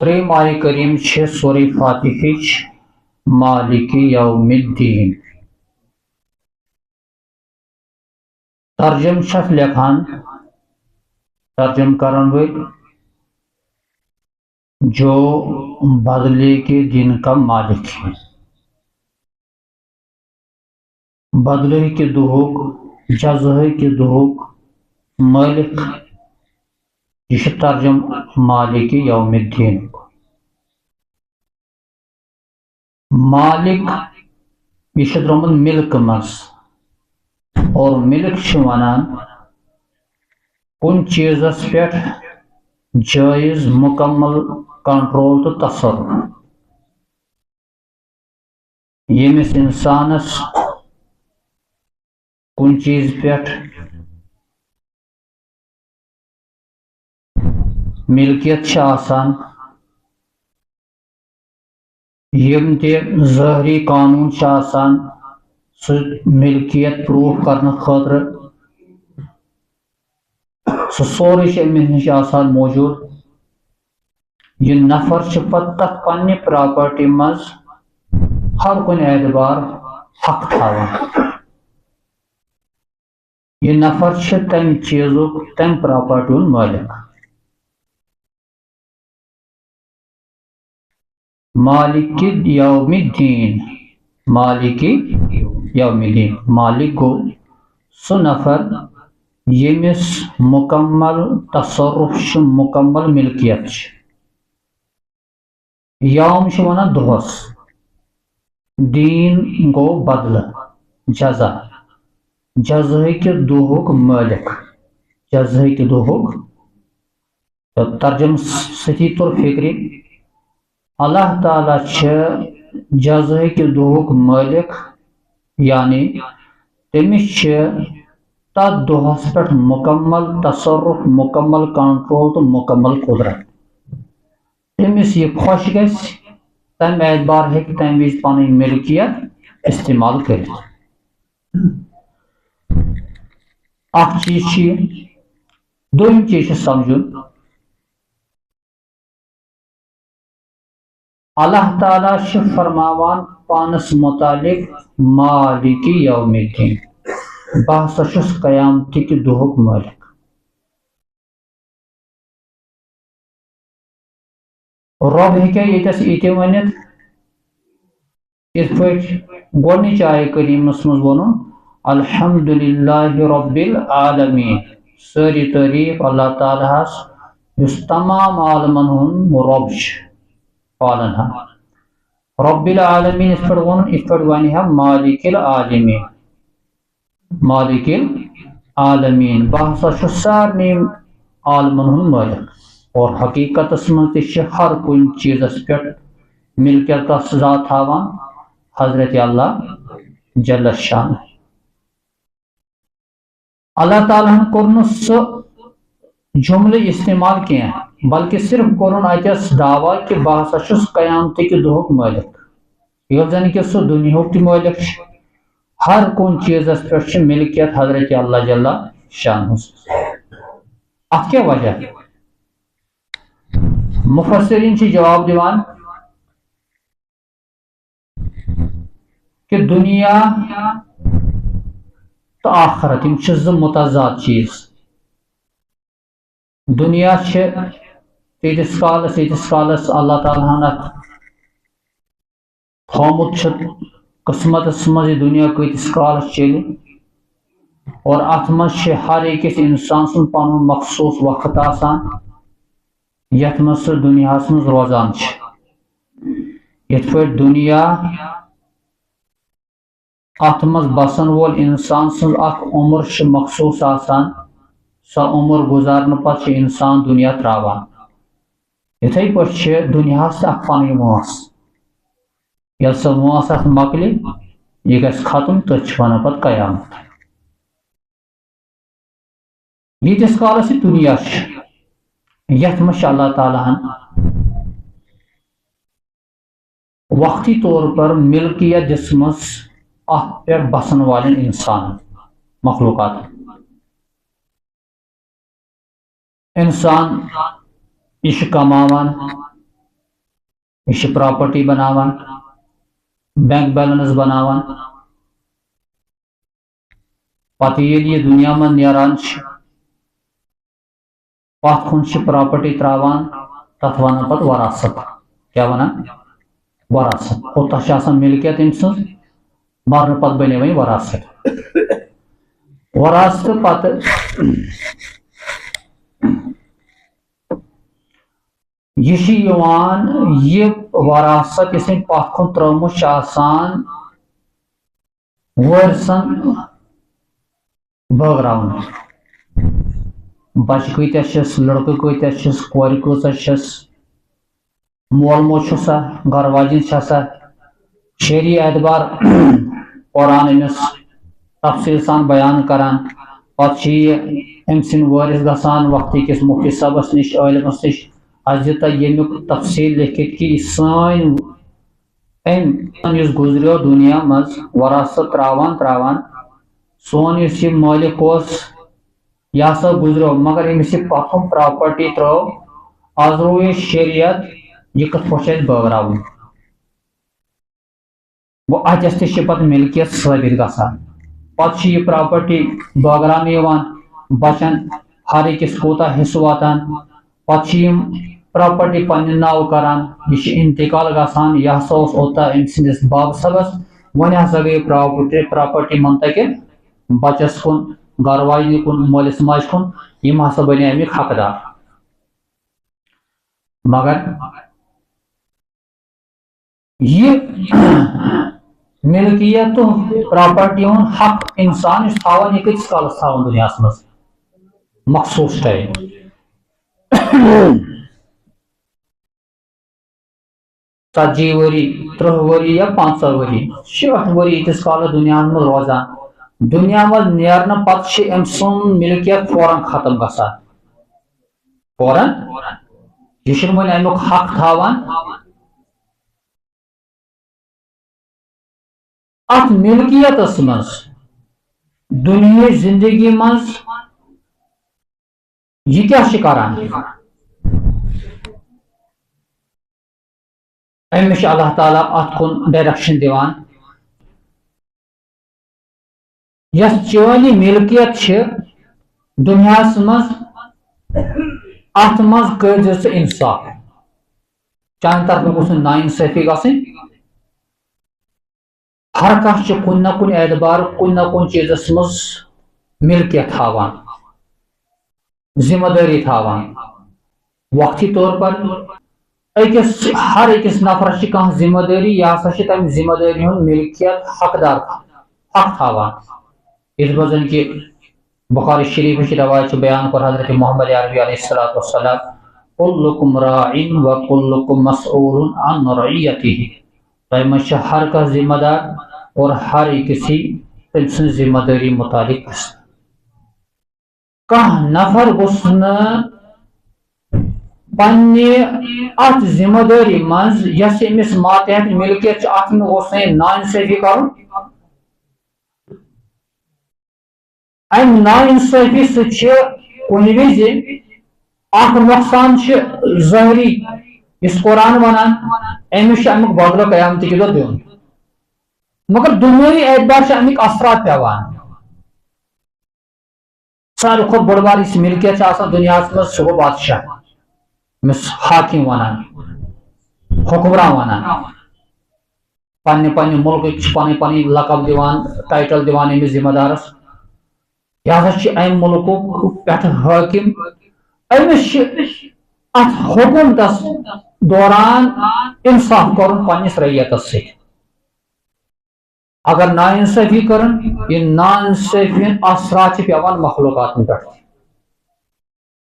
تریم آیہ کریم چھ سورہ فاتحہ مالک یوم الدین ترجم چھس لکھان ترجم کرن ول جو بدلے کے دن کا مالک ہے، بدلے کے دہک جزائے کے دہک مالک، یہ ترجم مالک یوم الدین۔ مالک یہ درمت ملک مز، اور ملک ونان کن چیزس پہ جائز مکمل کنٹرول تو تصرف، یمس انسانس کن چیز پہ ملکیت آسان، یم تہ ظاہری قانون آسان سہ ملکیت پروف کرنے خاطر سہ سورے امس نش آسان موجود۔ یہ نفر پتہ تک پنہ پراپرٹی مز ہر کن اعتبار حق تھاوان، یہ نفر تم چیزک تم پراپرٹی ہند مالک۔ مالک یوم الدین، مالک یوم الدین، مالک گو سہ نفر یمس مکمل تصرف مکمل ملکیت۔ یوم ونان دہس، دین گو بدلہ جزا، جزائے کے دہک مالک، جزائے کے دہک ترجم ستی طور فکری اللہ تعالیٰ جزائے کے دہک مالک، یعنی تمس تر دہس پہ مکمل تصرف، مکمل کنٹرول تو مکمل قدرت۔ تمس یہ خوش گژھِ تم اعتبار ہیکہ تم وز پن ملکیت استعمال کرت۔ اخ چیز دوم چیز سمجھن، اللہ تعالیٰ فرماوان پانس متعلق مالک یوم الدین، بہ ہسا چھس قیامتک دہک مالک۔ رب ہیکہ یتس یہ ونت اس پہ گۄڈنچ آیہ کریمس مز ون الحمدللہ رب العالمین، ساری تعریف اللہ تعالیٰ ہس اس تمام عالمن ہند رب پالن ہا۔ رب العالمین اس پہ ون مالک العالمین، مالک العالمین، بہ ہسا چھس سارنی عالمن ہند مالک۔ اور حقیقت من تہ ہر کن چیزس پہ ملکیت ذات تھاوان حضرت اللہ جل شان۔ اللہ تعالیٰ کور سہ جملہ استعمال کی، بلکہ صرف کورن اتس دعویٰ کہ بہ ہسا چھس قیامتک دہک مالک، یل زن کہ سہ دنیاہک تہ مالک، ہر کن چیزس پہ ملکیت حضرت اللہ جل شان۔ ات کیا وجہ؟ مفسرین جواب دیوان کہ دنیا تو آخرت یم زٕ متضاد چیز۔ دنیا تیتس کالس اللہ تعالیٰ ہن ات تھومت قسمتس مز یہ دنیا کتس کالس چلے، اور ات مز ہر أکس انسان سن پن مخصوص وقت آسان یت مز سہ دنیا مز روزان۔ یت پہ دنیا ات مز بسن وول انسان سن اخ عمر مخصوص آسان، سہ عمر گزارنے پتہ انسان دنیا تراوان۔ یتھے پہ دنیاہس اخ پن وٲنٛس، یل سہ وٲنٛس ات مکلہِ یہ گژھِ ختم تٔتھۍ ونان پتہ قیامت۔ ییتس کالس یہ دنیا یتھ مز اللہ تعالیٰ ہن وقتی طور پر ملکیت دسمس ات پہ بسن والن انسان مخلوقات۔ انسان یہ کماوان، یہ پراپرٹی بناوان بینک بیلنس بناوان پتہ ییٚلہِ یہ دنیا من نیران پتھ کُن پراپرٹی تراوان تتھ ونان پتہٕ وراثت کیا ونان وراثت اور تتھ آسان ملکیت أمۍ سٕنٛز مرنہٕ پتہٕ بنے وۄنۍ وراثت وراثت پتہٕ یہ وراثت یس پتھ کُن ترٲومٕژ چھِ آسان وٲرثن بٲگراوُن بچہ کۭتیاہ چھِس لڑکہٕ کۭتیاہ چھِس کورِ کۭژاہ چھِس مول موج چھُسا گھر واجِنۍ چھسا شعری اعتبار قرآن أمِس تفصیل سان بیان کران پتہٕ چھِ یہِ أمۍ سٕنٛدۍ وٲرث گژھان وقتہٕ کِس مفتی صٲبس نِش عٲلمس نِش اَسہِ دِ تہٕ ییٚمیُک تفصیل لیکھِتھ کہِ یہِ سٲنۍ أمۍ یُس گُزریو دُنیا منٛز وراثت تراوان تراوان سون یُس یہِ مٲلِک اوس یہِ ہسا گُزریو مگر أمِس یہِ پتھم پراپرٹی ترٲو آز روٗد یہِ شریعت یہِ کِتھ پٲٹھۍ چھِ اَسہِ بٲگراوُن گوٚو اتٮ۪س تہِ چھِ پتہٕ ملکیت ثٲبت گژھان پتہٕ چھِ یہِ پراپرٹی بٲگراونہٕ یِوان بچن ہر أکِس کوٗتاہ حصہٕ واتان پتہٕ چھِ یِم پراپرٹی پننہِ ناو کران یہِ چھِ انتقال گژھان یہِ ہسا اوس اوٚتام أمۍ سٕنٛدِس باب صٲبس وۄنۍ ہسا گٔے پراپرٹی منتقل بچس کُن گھر واجنہِ کُن مٲلِس ماجہِ کُن یِم ہسا بنے امیِکۍ حقدار مگر یہ ملکیت پراپرٹی ہُنٛد حق انسان یُس تھاوان یہِ کۭتِس کالس تھاوان دُنیاہس منٛز مخصوٗص ٹایم 40 ؤری 30 ؤری یا 50 ؤری 60 ؤری ییٖتِس کالس دُنیاہس منٛز روزان دنیا منٛز نیرنہٕ پتہٕ چھِ أمۍ سُنٛد ملکیت فوراً ختم گژھان فوراً یہِ چھُنہٕ وۄنۍ امیُک حق تھاوان اتھ ملکیتس منٛز دُنیہٕچ زندگی منٛز یہِ کیٛاہ چھِ کران أمِس چھُ اللہ تعالیٰ اتھ کُن ڈایریکشن دِوان یس چٲنۍ ملکیت چھِ دُنیاہس منٛز اتھ منٛز کٔرزِ ژٕ انصاف چانہِ طرفہٕ گوٚژھ نہٕ ناانصٲفی گژھٕنۍ ہر کانٛہہ چھُ کُنہِ نہ کُنہِ اعتبار کُنہِ نہ کُنہِ چیٖزس منٛز ملکیت تھاوان ذمہ دٲری تھاوان وقتی طور پر ہر أکِس نفرس چھِ کانٛہہ ذمہ دٲری یہِ ہسا چھِ تمہِ ذمہ دٲری ہُنٛد ملکیت حقدار حق تھاوان یِتھ پٲٹھۍ زن کہ بخاری شریفٕچ روایت چھِ بیان کوٚر حضرت محمد عربی علیہ الصلوۃ والسلام کلکم راعٍ وکلکم مسئول عن رعیتہ تۄہہِ منٛز چھِ ہر کانٛہہ ذمہ دار اور ہر أکِس یی تٔمۍ سٕنٛز ذمہ دٲری متعلق کانٛہہ نفر گوٚژھ نہٕ پننہِ اتھ ذمہ دٲری منٛز یۄس أمِس ماتحت ملکیت چھِ اتھ منٛز گوٚژھ نہٕ ناانصٲفی کرُن امہِ ناانصٲفی سۭتۍ چھِ کُنہِ وِزِ اکھ نۄقصان چھِ ظٲہری یُس قرآن ونان أمِس چھُ امیُک بدلہٕ قیامتٕکہِ دۄہ دیُن مگر دُنیٲوی اعتبار چھِ امیِکۍ اثرات پیٚوان ساروی کھۄتہٕ بوٚڑ بار یُس ملکیت چھِ آسان دُنیاہس منٛز سُہ گوٚو بادشاہ أمِس حاکم ونان حکمران ونان پننہِ پننہِ مُلکٕکۍ چھِ پنٕنۍ پنٕنۍ لقب دِوان ٹایٹل دِوان أمِس ذمہ دارس یہِ ہسا چھُ امہِ مُلکُک پٮ۪ٹھٕ حٲکم أمِس چھِ اتھ حکوٗمتس دوران انصاف کرُن پننِس رعیتس سۭتۍ اگر ناانصٲفی کرن یہ ناانصٲفی ہٕنٛدۍ اثرات چھِ پیٚوان مخلوقاتن پٮ۪ٹھ